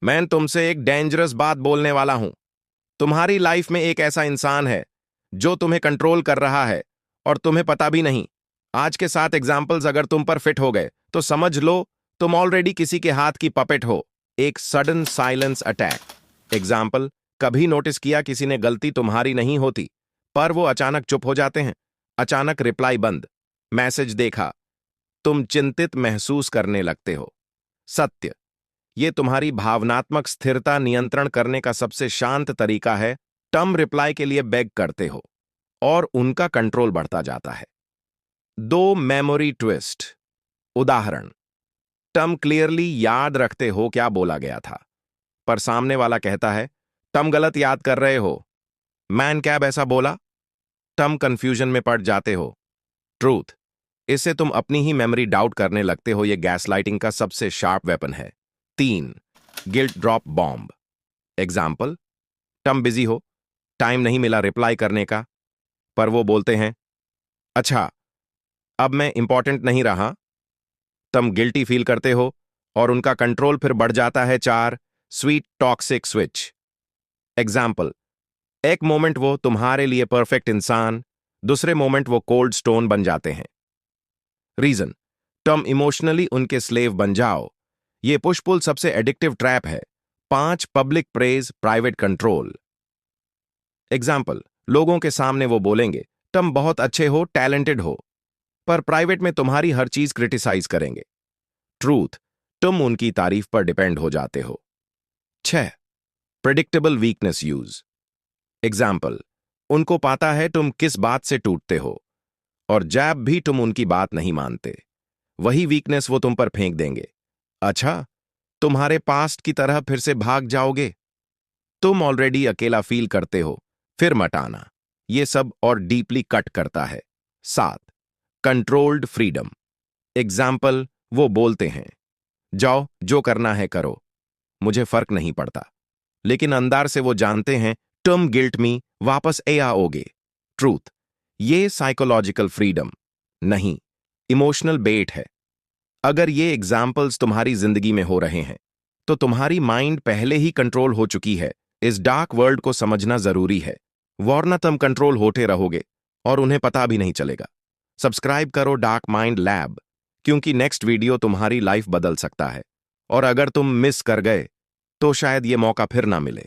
मैं तुमसे एक डेंजरस बात बोलने वाला हूं। तुम्हारी लाइफ में एक ऐसा इंसान है जो तुम्हें कंट्रोल कर रहा है और तुम्हें पता भी नहीं। आज के 7 एग्जाम्पल्स अगर तुम पर फिट हो गए तो समझ लो तुम ऑलरेडी किसी के हाथ की पपेट हो। एक सडन साइलेंस अटैक। एग्जाम्पल, कभी नोटिस किया किसी ने गलती तुम्हारी नहीं होती, पर वो अचानक चुप हो जाते हैं। अचानक रिप्लाई बंद। मैसेज देखा, तुम चिंतित महसूस करने लगते हो। सत्य, ये तुम्हारी भावनात्मक स्थिरता नियंत्रण करने का सबसे शांत तरीका है। टर्म रिप्लाई के लिए बेग करते हो और उनका कंट्रोल बढ़ता जाता है। दो मेमोरी ट्विस्ट। उदाहरण, टर्म क्लियरली याद रखते हो क्या बोला गया था, पर सामने वाला कहता है टर्म गलत याद कर रहे हो, मैन कैब ऐसा बोला। टर्म कंफ्यूजन में पड़ जाते हो। ट्रूथ, इससे तुम अपनी ही मेमोरी डाउट करने लगते हो। यह गैसलाइटिंग का सबसे शार्प वेपन है। 3, guilt drop bomb. Example, term busy हो, टाइम नहीं मिला रिप्लाई करने का, पर वो बोलते हैं अच्छा, अब मैं इंपॉर्टेंट नहीं रहा। तुम गिल्टी फील करते हो और उनका कंट्रोल फिर बढ़ जाता है। 4, स्वीट टॉक्सिक स्विच। एग्जाम्पल, एक मोमेंट वो तुम्हारे लिए परफेक्ट इंसान, दूसरे मोमेंट वो कोल्ड स्टोन बन जाते हैं। रीजन, तुम इमोशनली उनके स्लेव बन जाओ। ये पुश पुल सबसे एडिक्टिव ट्रैप है। 5, public praise private control. Example, लोगों के सामने वो बोलेंगे तुम बहुत अच्छे हो, टैलेंटेड हो, पर प्राइवेट में तुम्हारी हर चीज क्रिटिसाइज करेंगे। ट्रूथ, तुम उनकी तारीफ पर डिपेंड हो जाते हो। 6, प्रिडिक्टेबल वीकनेस यूज। एग्जाम्पल, उनको पता है तुम किस बात से टूटते हो, और जब भी तुम उनकी बात नहीं मानते, वही वीकनेस वो तुम पर फेंक देंगे। अच्छा, तुम्हारे पास्ट की तरह फिर से भाग जाओगे। तुम ऑलरेडी अकेला फील करते हो, फिर मत आना। ये सब और डीपली कट करता है। 7, कंट्रोल्ड फ्रीडम। एग्जाम्पल, वो बोलते हैं जाओ जो करना है करो, मुझे फर्क नहीं पड़ता, लेकिन अंदर से वो जानते हैं तुम गिल्ट में वापस ए आओगे। ट्रूथ, ये साइकोलॉजिकल फ्रीडम नहीं, इमोशनल बेट है। अगर ये एग्जाम्पल्स तुम्हारी जिंदगी में हो रहे हैं तो तुम्हारी माइंड पहले ही कंट्रोल हो चुकी है। इस डार्क वर्ल्ड को समझना जरूरी है, वरना तुम कंट्रोल होते रहोगे और उन्हें पता भी नहीं चलेगा। सब्सक्राइब करो डार्क माइंड लैब, क्योंकि नेक्स्ट वीडियो तुम्हारी लाइफ बदल सकता है, और अगर तुम मिस कर गए तो शायद ये मौका फिर ना मिले।